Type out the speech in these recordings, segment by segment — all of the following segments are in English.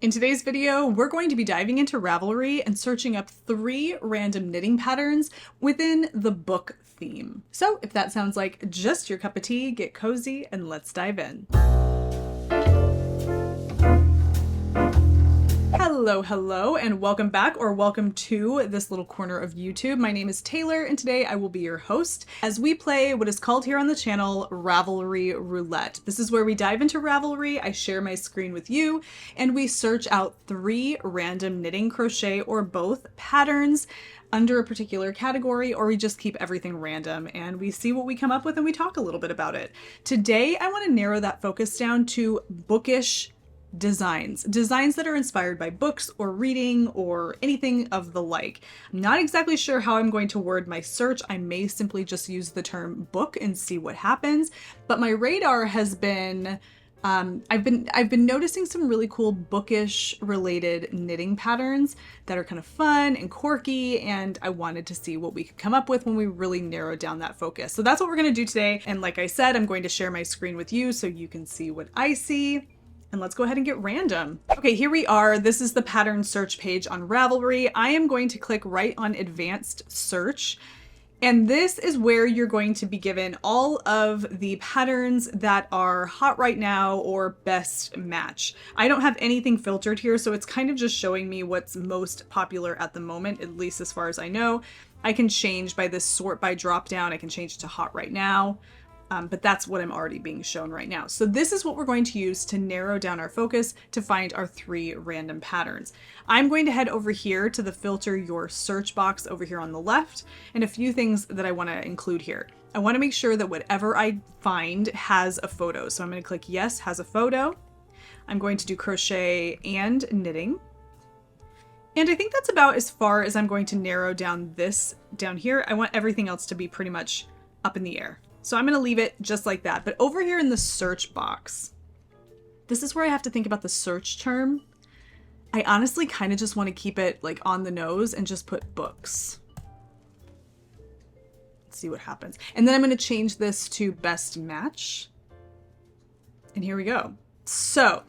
In today's video, we're going to be diving into Ravelry and searching up 3 random knitting patterns within the book theme. So if that sounds like just your cup of tea, get cozy and let's dive in. Hello, and welcome back, or welcome to this little corner of YouTube. My name is Taylor, and today I will be your host as we play what is called here on the channel Ravelry Roulette. This is where we dive into Ravelry, I share my screen with you, and we search out 3 random knitting, crochet, or both patterns under a particular category, or we just keep everything random and we see what we come up with and we talk a little bit about it. Today, I want to narrow that focus down to bookish designs that are inspired by books or reading or anything of the like. I'm not exactly sure how I'm going to word my search. I may simply just use the term book and see what happens, but my radar has been I've been noticing some really cool bookish related knitting patterns that are kind of fun and quirky, and I wanted to see what we could come up with when we really narrowed down that focus. So that's what we're going to do today. And like I said, I'm going to share my screen with you so you can see what I see. And let's go ahead and get random. Okay, here we are. This is the pattern search page on Ravelry. I am going to click right on advanced search. And this is where you're going to be given all of the patterns that are hot right now or best match. I don't have anything filtered here, so it's kind of just showing me what's most popular at the moment, at least as far as I know. I can change by this sort by drop down. I can change it to hot right now. But that's what I'm already being shown right now. So this is what we're going to use to narrow down our focus to find our 3 random patterns. I'm going to head over here to the filter your search box over here on the left, and a few things that I want to include here. I want to make sure that whatever I find has a photo. So I'm going to click yes, has a photo. I'm going to do crochet and knitting. And I think that's about as far as I'm going to narrow down this down here. I want everything else to be pretty much up in the air. So I'm going to leave it just like that. But over here in the search box, this is where I have to think about the search term. I honestly kind of just want to keep it like on the nose and just put books. Let's see what happens. And then I'm going to change this to best match. And here we go. So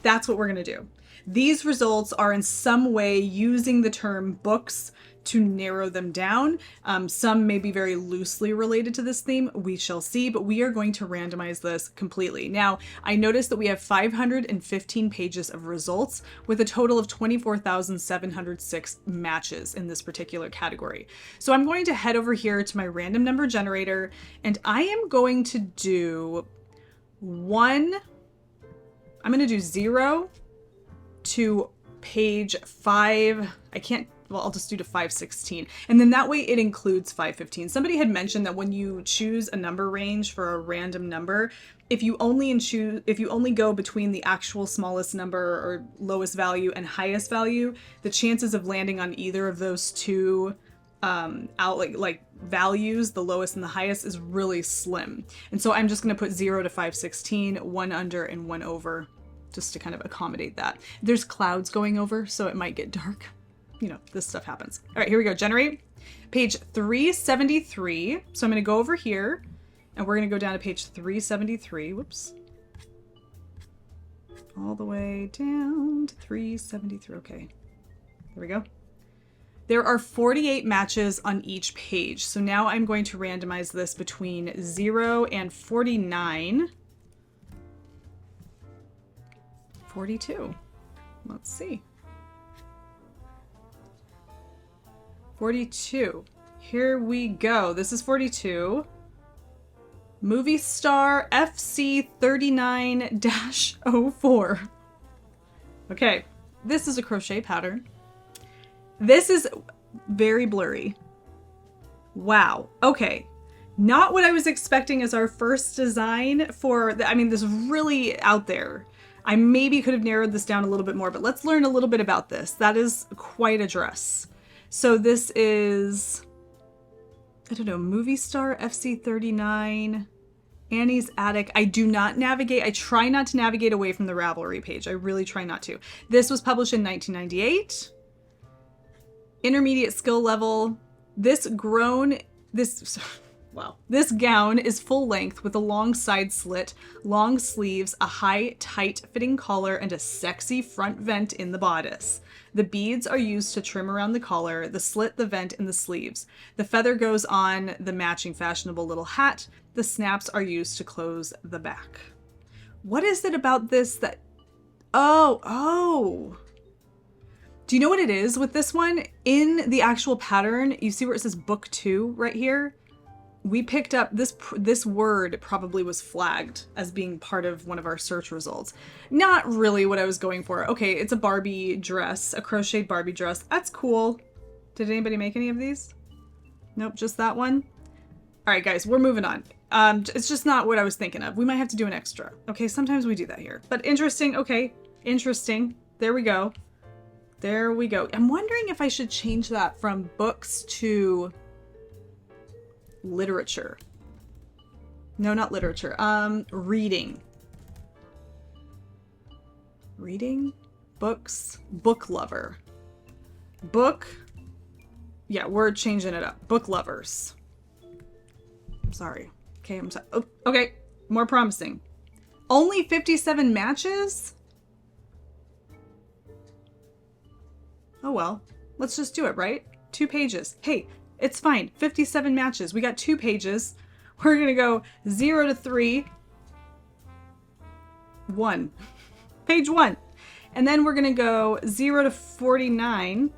that's what we're going to do. These results are in some way using the term books to narrow them down. Some may be very loosely related to this theme. We shall see, but we are going to randomize this completely. Now, I noticed that we have 515 pages of results with a total of 24,706 matches in this particular category. So I'm going to head over here to my random number generator, and I am going to do I'm going to do 0 to page 5. I'll just do to 516. And then that way it includes 515. Somebody had mentioned that when you choose a number range for a random number, if you only go between the actual smallest number or lowest value and highest value, the chances of landing on either of those two values, the lowest and the highest, is really slim. And so I'm just going to put 0 to 516, 1 under and 1 over, just to kind of accommodate that. There's clouds going over, so it might get dark. You know, this stuff happens. All right, here we go. Generate page 373. So I'm going to go over here and we're going to go down to page 373. Whoops. All the way down to 373. Okay. There we go. There are 48 matches on each page. So now I'm going to randomize this between 0 and 49. 42. Let's see. 42. Here we go. This is 42. Movie star FC39-04. Okay, this is a crochet pattern. This is very blurry. Wow. Okay. Not what I was expecting as our first design for this is really out there. I maybe could have narrowed this down a little bit more, but let's learn a little bit about this. That is quite a dress. So this is, I don't know, movie star FC39, Annie's Attic. I do not navigate. I try not to navigate away from the Ravelry page. I really try not to. This was published in 1998. Intermediate skill level. This Wow. This gown is full length with a long side slit, long sleeves, a high, tight fitting collar, and a sexy front vent in the bodice. The beads are used to trim around the collar, the slit, the vent, and the sleeves. The feather goes on the matching fashionable little hat. The snaps are used to close the back. What is it about this that... Oh. Do you know what it is with this one? In the actual pattern, you see where it says book 2 right here? We picked up this word probably was flagged as being part of one of our search results. Not really what I was going for. Okay, it's a Barbie dress, a crocheted Barbie dress. That's cool. Did anybody make any of these? Nope, just that one. All right, guys, we're moving on. It's just not what I was thinking of. We might have to do an extra. Okay, sometimes we do that here. But interesting. Okay, interesting. There we go. There we go. I'm wondering if I should change that from books to literature. No, not literature. Reading. Reading? Books? Book lover. Book. Yeah, we're changing it up. Book lovers. Sorry. Okay, I'm sorry. Oh, okay, more promising. Only 57 matches? Oh well, let's just do it, right? 2 pages. Hey, it's fine. 57 matches. We got 2 pages. We're gonna go 0 to 3. 1. Page 1. And then we're gonna go 0 to 49.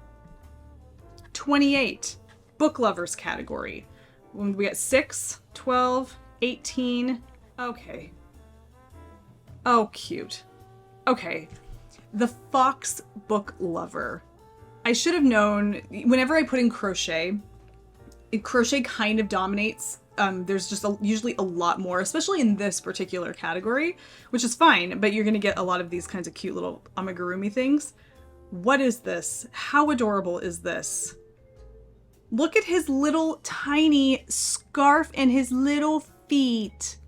28. Book lovers category. When we got 6, 12, 18. Okay. Oh, cute. Okay. The fox book lover. I should have known, whenever I put in crochet kind of dominates. There's just usually a lot more, especially in this particular category, which is fine, but you're going to get a lot of these kinds of cute little amigurumi things. What is this? How adorable is this? Look at his little tiny scarf and his little feet.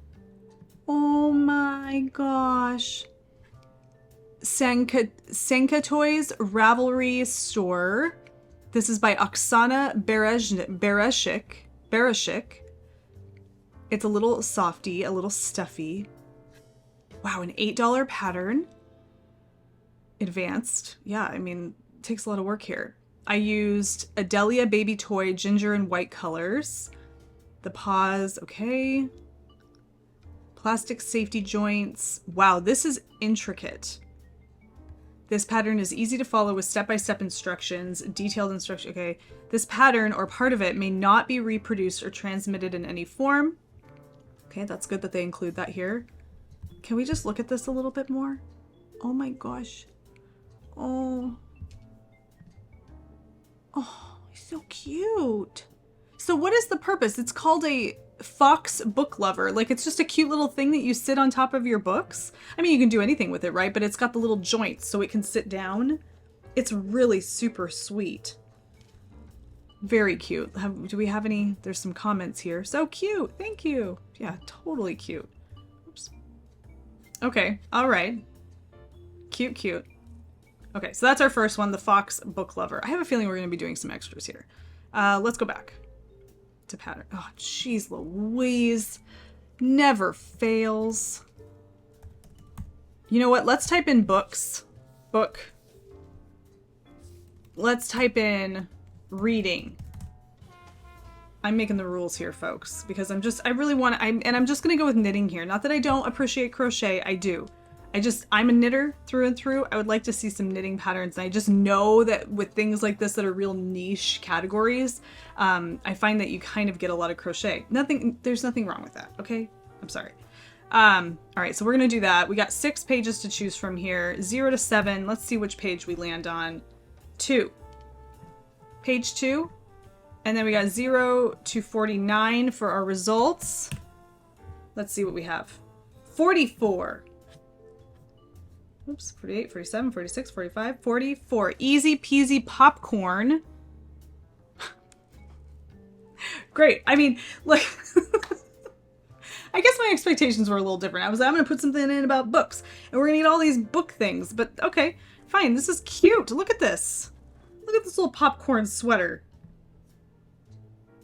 Oh my gosh. Senka Toys Ravelry store. This is by Oksana Bereshik. It's a little softy, a little stuffy. Wow, an $8 pattern. Advanced. Yeah, I mean, it takes a lot of work here. I used Adelia baby toy, ginger and white colors. The paws, okay. Plastic safety joints. Wow, this is intricate. This pattern is easy to follow with step-by-step instructions, detailed instructions. Okay, this pattern or part of it may not be reproduced or transmitted in any form. Okay, that's good that they include that here. Can we just look at this a little bit more? Oh my gosh. Oh, he's so cute. So what is the purpose? It's called a fox book lover. Like, it's just a cute little thing that you sit on top of your books. I mean, you can do anything with it, right? But it's got the little joints so it can sit down. It's really super sweet. Very cute. Do we have any? There's some comments here. So cute. Thank you. Yeah, totally cute. Oops. Okay. All right. Cute, cute. Okay, so that's our first one, the fox book lover. I have a feeling we're going to be doing some extras here. Let's go back to pattern. Oh, jeez Louise. Never fails. You know what? Let's type in books. Book. Let's type in reading. I'm making the rules here, folks, because I'm just going to go with knitting here. Not that I don't appreciate crochet. I do. I'm a knitter through and through. I would like to see some knitting patterns. And I just know that with things like this that are real niche categories, I find that you kind of get a lot of crochet. There's nothing wrong with that. Okay. I'm sorry. All right. So we're going to do that. We got 6 pages to choose from here. 0 to 7. Let's see which page we land on. 2. Page 2. And then we got 0 to 49 for our results. Let's see what we have. 44. Oops, 48, 47, 46, 45, 44. Easy peasy popcorn. Great. I mean, like, I guess my expectations were a little different. I'm going to put something in about books, and we're going to get all these book things. But okay, fine. This is cute. Look at this. Look at this little popcorn sweater.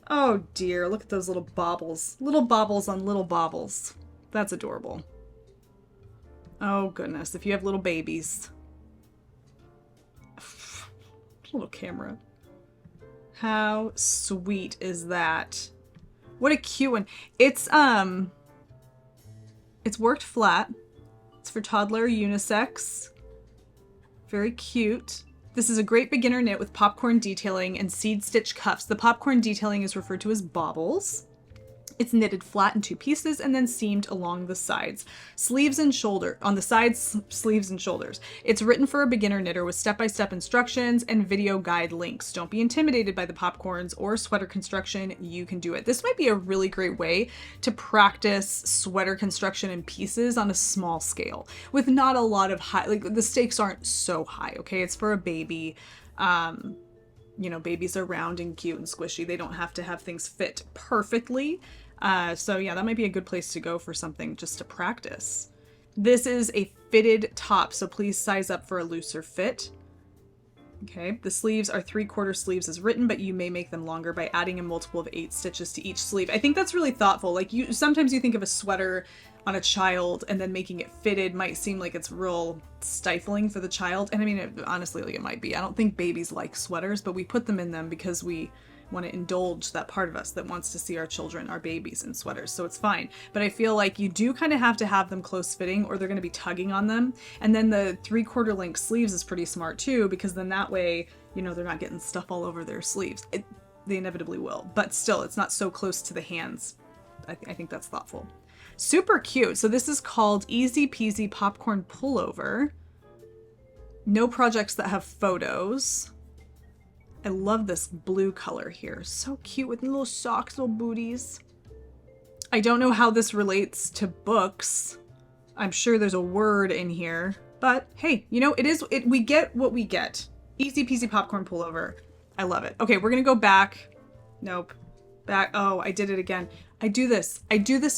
Oh dear, look at those little baubles. Little baubles on little baubles. That's adorable. Oh goodness, if you have little babies. Little camera. How sweet is that? What a cute one. It's worked flat. It's for toddler, unisex. Very cute. This is a great beginner knit with popcorn detailing and seed stitch cuffs. The popcorn detailing is referred to as baubles. It's knitted flat in 2 pieces and then seamed along the sides. Sleeves and shoulder, on the sides, sleeves and shoulders. It's written for a beginner knitter with step-by-step instructions and video guide links. Don't be intimidated by the popcorns or sweater construction. You can do it. This might be a really great way to practice sweater construction in pieces on a small scale with not a lot of high, like the stakes aren't so high, okay? It's for a baby. You know, babies are round and cute and squishy. They don't have to have things fit perfectly. So yeah, that might be a good place to go for something just to practice. This is a fitted top, so please size up for a looser fit. Okay, the sleeves are 3/4 sleeves as written, but you may make them longer by adding a multiple of 8 stitches to each sleeve. I think that's really thoughtful. Like sometimes you think of a sweater on a child and then making it fitted might seem like it's real stifling for the child. And I mean, honestly, like it might be. I don't think babies like sweaters, but we put them in them because we want to indulge that part of us that wants to see our children, our babies in sweaters. So it's fine. But I feel like you do kind of have to have them close fitting or they're going to be tugging on them. And then the 3/4 length sleeves is pretty smart too, because then that way, you know, they're not getting stuff all over their sleeves. They inevitably will, but still it's not so close to the hands. I think that's thoughtful. Super cute. So this is called Easy Peasy Popcorn Pullover. No projects that have photos. I love this blue color here. So cute with little socks, little booties. I don't know how this relates to books. I'm sure there's a word in here, but hey, you know, we get what we get. Easy peasy popcorn pullover. I love it. Okay, we're gonna go back. Nope. Back. Oh, I did it again. I do this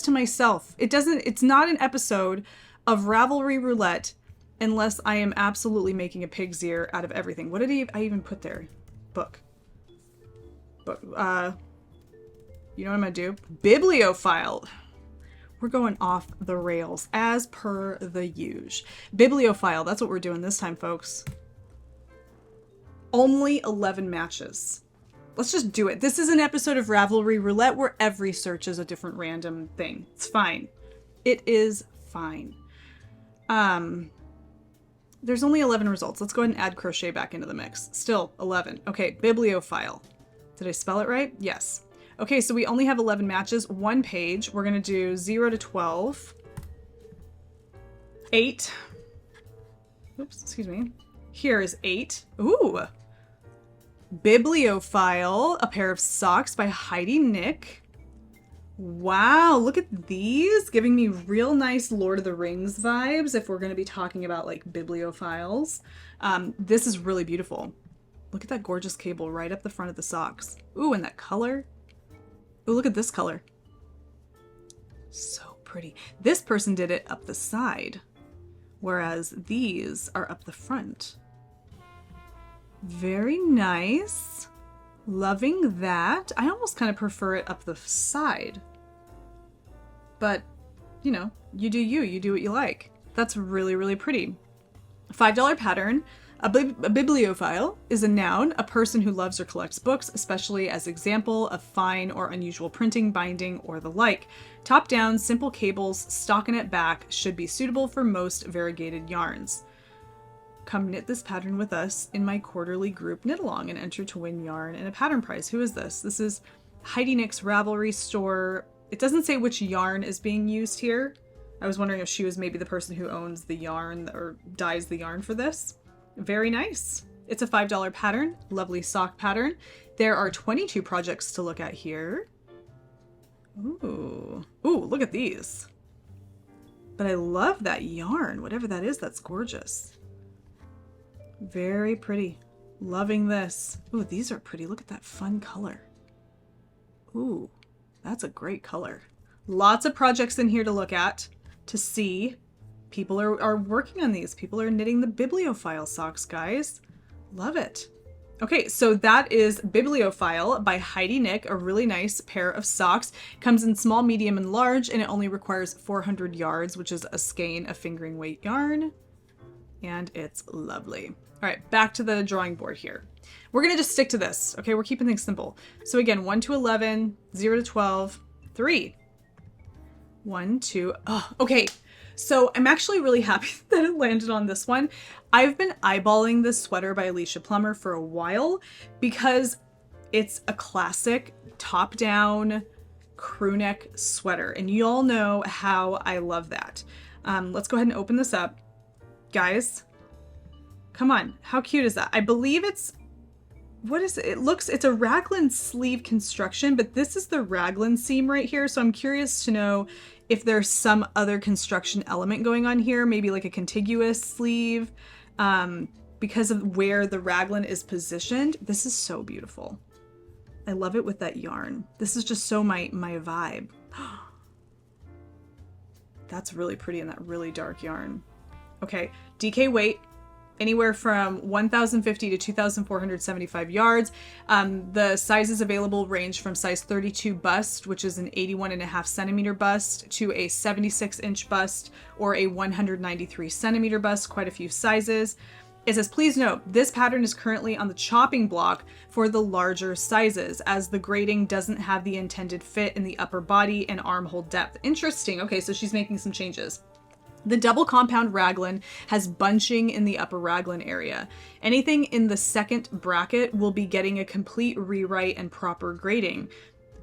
to myself. It's not an episode of Ravelry Roulette unless I am absolutely making a pig's ear out of everything. What did I even put there? Book. You know what I'm gonna do? Bibliophile. We're going off the rails as per the usual. Bibliophile, that's what we're doing this time, folks. Only 11 matches. Let's just do it. This is an episode of Ravelry Roulette where every search is a different random thing. It's fine. It is fine. There's only 11 results. Let's go ahead and add crochet back into the mix. Still 11. Okay, bibliophile. Did I spell it right? Yes. Okay, so we only have 11 matches, 1 page. We're gonna do 0 to 12. 8. Oops, excuse me. Here is 8. Ooh. Bibliophile, a pair of socks by Heidi Nick. Wow, look at these, giving me real nice Lord of the Rings vibes if we're going to be talking about like bibliophiles. This is really beautiful. Look at that gorgeous cable right up the front of the socks. Ooh, and that color. Ooh, look at this color. So pretty. This person did it up the side, whereas these are up the front. Very nice. Loving that. I almost kind of prefer it up the side. But, you know, you do you. You do what you like. That's really, really pretty. $5 pattern. A bibliophile is a noun, a person who loves or collects books, especially as example of fine or unusual printing, binding, or the like. Top down, simple cables, stockinette back should be suitable for most variegated yarns. Come knit this pattern with us in my quarterly group knit along and enter to win yarn and a pattern prize. Who is this? This is Heidi Nick's Ravelry store. It doesn't say which yarn is being used here. I was wondering if she was maybe the person who owns the yarn or dyes the yarn for this. Very nice. It's a $5 pattern. Lovely sock pattern. There are 22 projects to look at here. Ooh. Ooh, look at these. But I love that yarn. Whatever that is, that's gorgeous. Very pretty. Loving this. Ooh, these are pretty. Look at that fun color. Ooh, that's a great color. Lots of projects in here to look at, to see. People are working on these. People are knitting the bibliophile socks, guys. Love it. Okay, so that is Bibliophile by Heidi Nick, a really nice pair of socks. Comes in small, medium, and large, and it only requires 400 yards, which is a skein of fingering weight yarn. And it's lovely. All right, back to the drawing board here. We're going to just stick to this, okay? We're keeping things simple. So again, 1 to 11, 0 to 12, 3. 1, 2, oh, okay. So I'm actually really happy that it landed on this one. I've been eyeballing this sweater by Alicia Plummer for a while because it's a classic top-down crew neck sweater. And you all know how I love that. Let's go ahead and open this up. Guys, come on. How cute is that? I believe it's, what is it? It's a raglan sleeve construction, but this is the raglan seam right here. So I'm curious to know if there's some other construction element going on here, maybe like a contiguous sleeve, because of where the raglan is positioned. This is so beautiful. I love it with that yarn. This is just so my vibe. That's really pretty in that really dark yarn. Okay, DK weight, anywhere from 1,050 to 2,475 yards. The sizes available range from size 32 bust, which is an 81.5 centimeter bust, to a 76 inch bust or a 193 centimeter bust, quite a few sizes. It says, please note, this pattern is currently on the chopping block for the larger sizes, as the grading doesn't have the intended fit in the upper body and armhole depth. Interesting. Okay, so she's making some changes. The double compound raglan has bunching in the upper raglan area. Anything in the second bracket will be getting a complete rewrite and proper grading.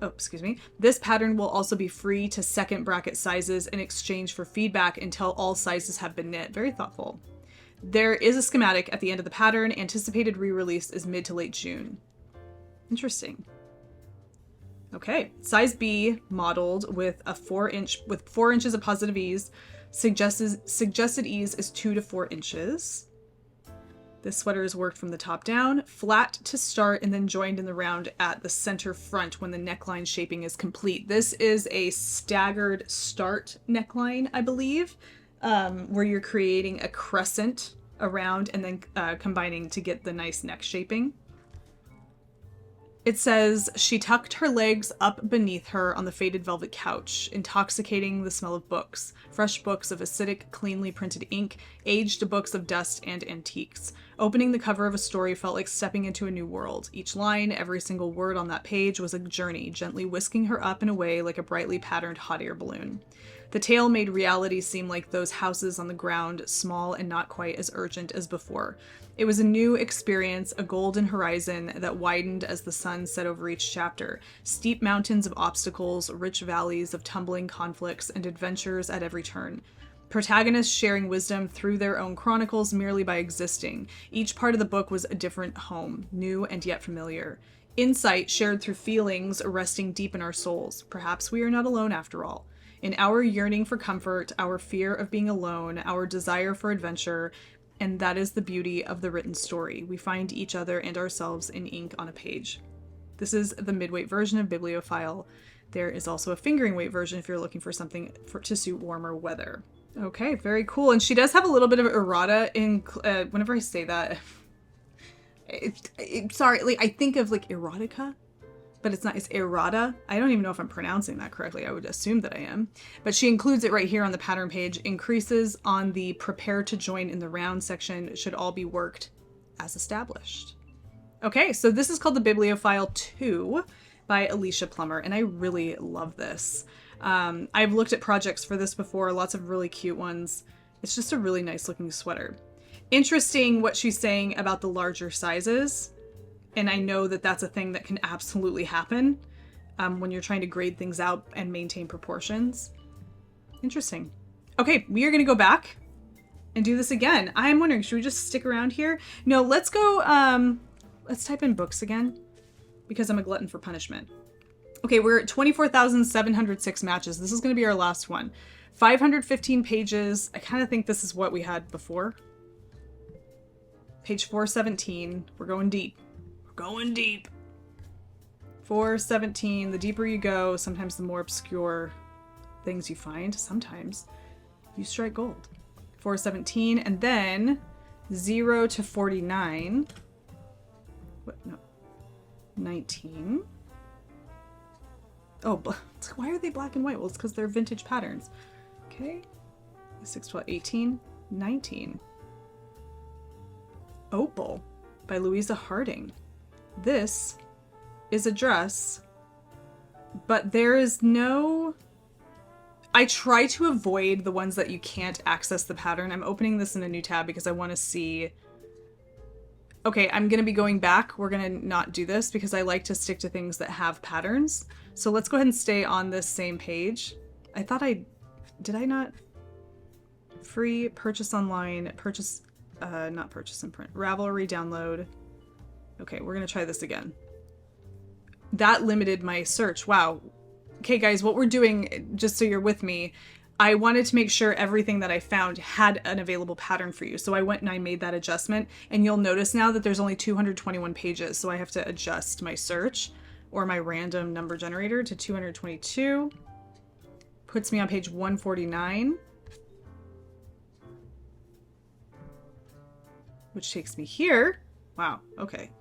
Oh, excuse me. This pattern will also be free to second bracket sizes in exchange for feedback until all sizes have been knit. Very thoughtful. There is a schematic at the end of the pattern. Anticipated re-release is mid to late June. Interesting. Okay, size B modeled with a 4 inches of positive ease. Suggested ease is 2 to 4 inches. This sweater is worked from the top down, flat to start, and then joined in the round at the center front when the neckline shaping is complete. This is a staggered start neckline, I believe, where you're creating a crescent around and then combining to get the nice neck shaping. It says, she tucked her legs up beneath her on the faded velvet couch, intoxicating the smell of books. Fresh books of acidic, cleanly printed ink, aged books of dust and antiques. Opening the cover of a story felt like stepping into a new world. Each line, every single word on that page was a journey, gently whisking her up and away like a brightly patterned hot air balloon. The tale made reality seem like those houses on the ground, small and not quite as urgent as before. It was a new experience, a golden horizon that widened as the sun set over each chapter. Steep mountains of obstacles, rich valleys of tumbling conflicts, and adventures at every turn. Protagonists sharing wisdom through their own chronicles merely by existing. Each part of the book was a different home, new and yet familiar. Insight shared through feelings resting deep in our souls. Perhaps we are not alone after all. In our yearning for comfort, our fear of being alone, our desire for adventure, and that is the beauty of the written story. We find each other and ourselves in ink on a page. This is the midweight version of Bibliophile. There is also a fingering weight version if you're looking for something to suit warmer weather. Okay, very cool. And she does have a little bit of errata in, whenever I say that, sorry, like I think of like erotica, but it's not, it's errata. I don't even know if I'm pronouncing that correctly. I would assume that I am. But she includes it right here on the pattern page. Increases on the prepare to join in the round section should all be worked as established. Okay, so this is called the Bibliophile 2 by Alicia Plummer, and I really love this. I've looked at projects for this before, lots of really cute ones. It's just a really nice looking sweater. Interesting what she's saying about the larger sizes. And I know that that's a thing that can absolutely happen when you're trying to grade things out and maintain proportions. Interesting. Okay, we are going to go back and do this again. I'm wondering, should we just stick around here? No, let's go, let's type in books again because I'm a glutton for punishment. Okay, we're at 24,706 matches. This is going to be our last one. 515 pages. I kind of think this is what we had before. Page 417. We're going deep. Going deep. 417. The deeper you go, sometimes the more obscure things you find. Sometimes you strike gold. 417, and then 0 to 49. what, no, 19. Oh, why are they black and white? Well, it's because they're vintage patterns. Okay, 6, 12, 18, 19. Opal by Louisa Harding. This is a dress, but there is no... I try to avoid the ones that you can't access the pattern. I'm opening this in a new tab because I want to see... Okay, I'm going to be going back. We're going to not do this because I like to stick to things that have patterns. So let's go ahead and stay on this same page. I thought did I not? Free, purchase online, purchase, not purchase in print. Ravelry download. Okay, we're going to try this again. That limited my search. Wow. Okay, guys, what we're doing, just so you're with me, I wanted to make sure everything that I found had an available pattern for you. So I went and I made that adjustment, and you'll notice now that there's only 221 pages. So I have to adjust my search or my random number generator to 222. Puts me on page 149, which takes me here. Wow, okay.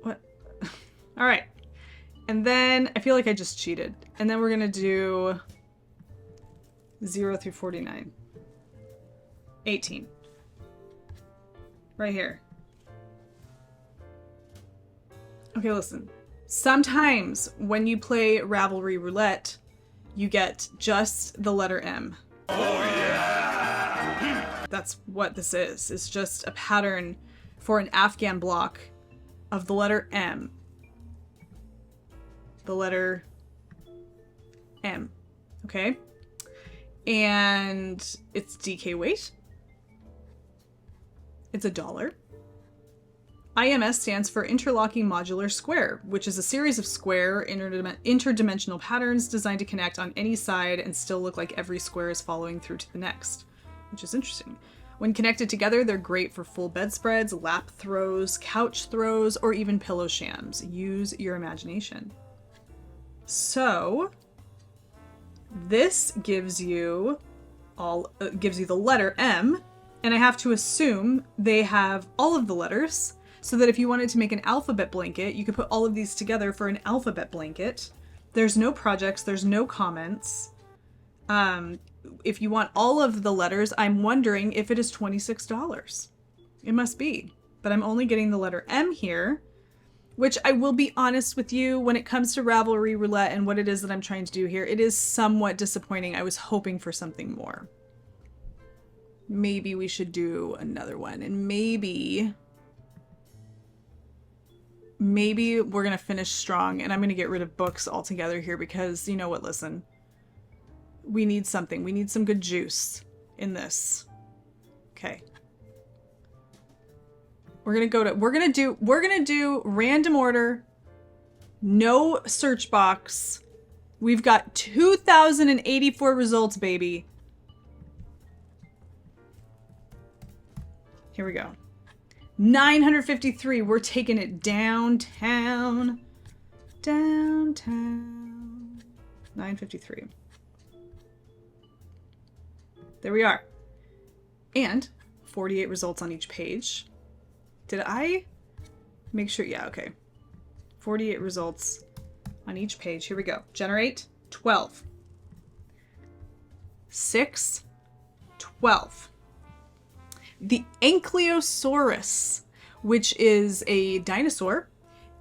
What? All right. And then I feel like I just cheated. And then we're gonna do 0 through 49. 18. Right here. Okay, listen. Sometimes when you play Ravelry Roulette, you get just the letter M. Oh, yeah! That's what this is. It's just a pattern for an Afghan block of the letter M. The letter M. Okay? And it's DK weight. It's $1. IMS stands for Interlocking Modular Square, which is a series of square interdimensional patterns designed to connect on any side and still look like every square is following through to the next, which is interesting. When connected together, they're great for full bedspreads, lap throws, couch throws, or even pillow shams. Use your imagination. So this gives you the letter M, and I have to assume they have all of the letters, so that if you wanted to make an alphabet blanket, you could put all of these together for an alphabet blanket. There's no projects, there's no comments. If you want all of the letters, I'm wondering if it is $26. It must be, but I'm only getting the letter M here, which I will be honest with you, when it comes to Ravelry Roulette and what it is that I'm trying to do here, it is somewhat disappointing. I was hoping for something more. Maybe we should do another one, and maybe we're going to finish strong, and I'm going to get rid of books altogether here because, you know what, listen, we need something. We need some good juice in this. Okay. We're going to do random order, no search box. We've got 2,084 results, baby. Here we go. 953. We're taking it downtown. Downtown. 953. There we are. And 48 results on each page. Did I make sure? Yeah, okay. 48 results on each page. Here we go. Generate 12. 6, 12. The Ankylosaurus, which is a dinosaur,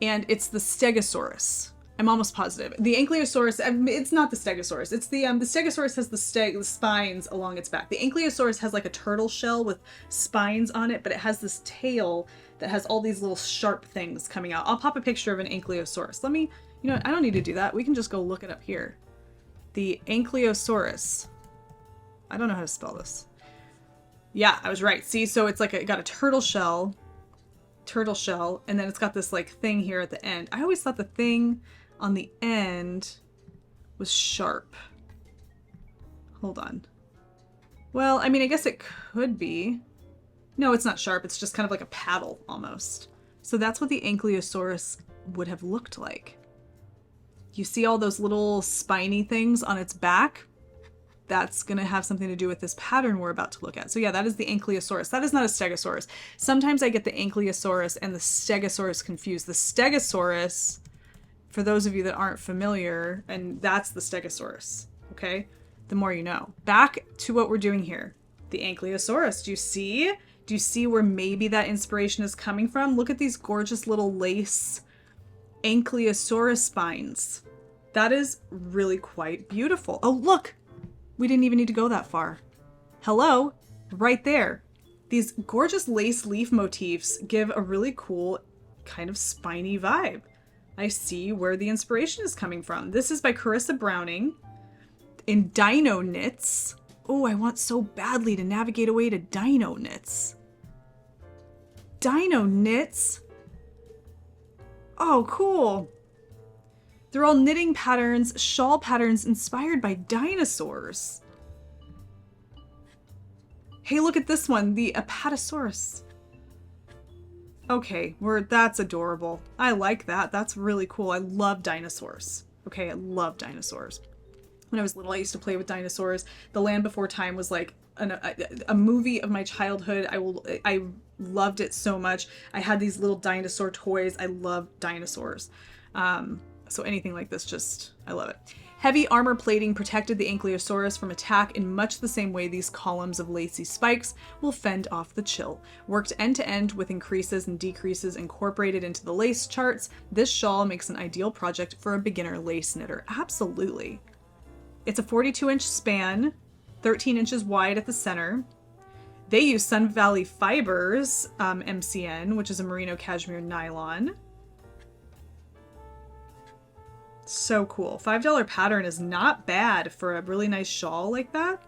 and it's the Stegosaurus. I'm almost positive. The Ankylosaurus, it's not the Stegosaurus. It's the Stegosaurus has the spines along its back. The Ankylosaurus has like a turtle shell with spines on it, but it has this tail that has all these little sharp things coming out. I'll pop a picture of an Ankylosaurus. Let me, you know, I don't need to do that. We can just go look it up here. The Ankylosaurus. I don't know how to spell this. Yeah, I was right. See, so it's like it got a turtle shell, and then it's got this like thing here at the end. I always thought the thing on the end was sharp. Hold on. Well, I mean, I guess it could be. No, it's not sharp. It's just kind of like a paddle almost. So that's what the Ankylosaurus would have looked like. You see all those little spiny things on its back? that's going to have something to do with this pattern we're about to look at. So yeah, that is the Ankylosaurus. That is not a Stegosaurus. Sometimes I get the Ankylosaurus and the Stegosaurus confused. The Stegosaurus, for those of you that aren't familiar, and that's the Stegosaurus, okay? The more you know. Back to what we're doing here. The Ankylosaurus. Do you see? Do you see where maybe that inspiration is coming from? Look at these gorgeous little lace Ankylosaurus spines. That is really quite beautiful. Oh, look! We didn't even need to go that far. Hello, right there. These gorgeous lace leaf motifs give a really cool kind of spiny vibe. I see where the inspiration is coming from. This is by Carissa Browning in Dino Knits. Oh, I want so badly to navigate away to Dino Knits. Dino Knits? Oh, cool. They're all knitting patterns, shawl patterns inspired by dinosaurs. Hey, look at this one, the Apatosaurus. Okay, that's adorable. I like that. That's really cool. I love dinosaurs. Okay, I love dinosaurs. When I was little, I used to play with dinosaurs. The Land Before Time was like a movie of my childhood. I loved it so much. I had these little dinosaur toys. I love dinosaurs. So anything like this, I love it. Heavy armor plating protected the Ankylosaurus from attack in much the same way these columns of lacy spikes will fend off the chill. Worked end to end with increases and decreases incorporated into the lace charts, this shawl makes an ideal project for a beginner lace knitter. Absolutely. It's a 42-inch span, 13 inches wide at the center. They use Sun Valley Fibers, MCN, which is a merino cashmere nylon. So cool. $5 pattern is not bad for a really nice shawl like that.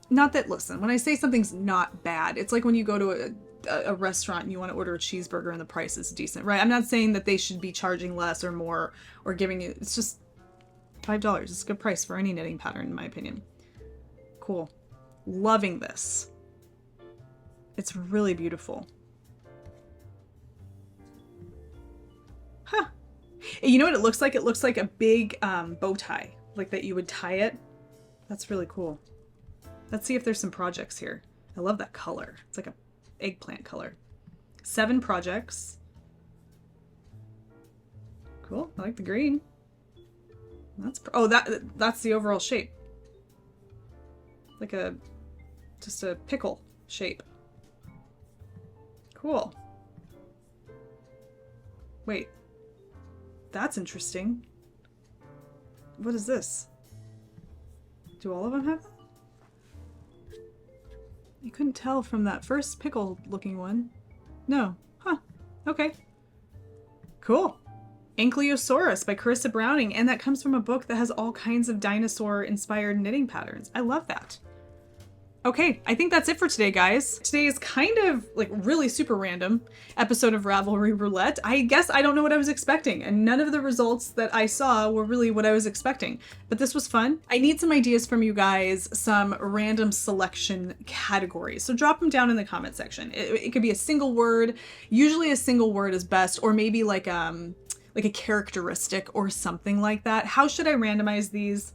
Not that, listen, when I say something's not bad, it's like when you go to a restaurant and you want to order a cheeseburger and the price is decent, right? I'm not saying that they should be charging less or more or giving you, it's just $5. It's a good price for any knitting pattern, in my opinion. Cool. Loving this. It's really beautiful. Huh. You know what it looks like? It looks like a big bow tie, like that you would tie it. That's really cool. Let's see if there's some projects here. I love that color. It's like a eggplant color. 7 projects. Cool. I like the green. That's the overall shape. Like just a pickle shape. Cool. Wait. That's interesting. What is this? Do all of them have that? You couldn't tell from that first pickle looking one. No. Huh. Okay. Cool. Ankylosaurus by Carissa Browning, and that comes from a book that has all kinds of dinosaur-inspired knitting patterns. I love that. Okay, I think that's it for today, guys. Today is kind of like really super random episode of Ravelry Roulette. I guess I don't know what I was expecting, and none of the results that I saw were really what I was expecting. But this was fun. I need some ideas from you guys, some random selection categories. So drop them down in the comment section. It could be a single word. Usually a single word is best, or maybe like a characteristic or something like that. How should I randomize these?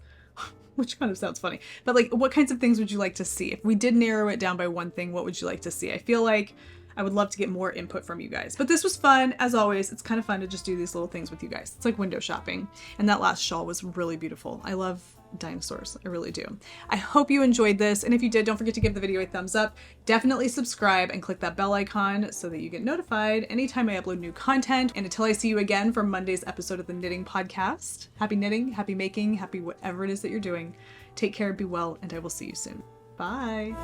Which kind of sounds funny, but like, what kinds of things would you like to see? If we did narrow it down by one thing, what would you like to see? I feel like I would love to get more input from you guys, but this was fun. As always, it's kind of fun to just do these little things with you guys. It's like window shopping. And that last shawl was really beautiful. I love dinosaurs. I really do. I hope you enjoyed this. And if you did, don't forget to give the video a thumbs up. Definitely subscribe and click that bell icon so that you get notified anytime I upload new content. And until I see you again for Monday's episode of the Knitting Podcast, happy knitting, happy making, happy whatever it is that you're doing. Take care, be well, and I will see you soon. Bye.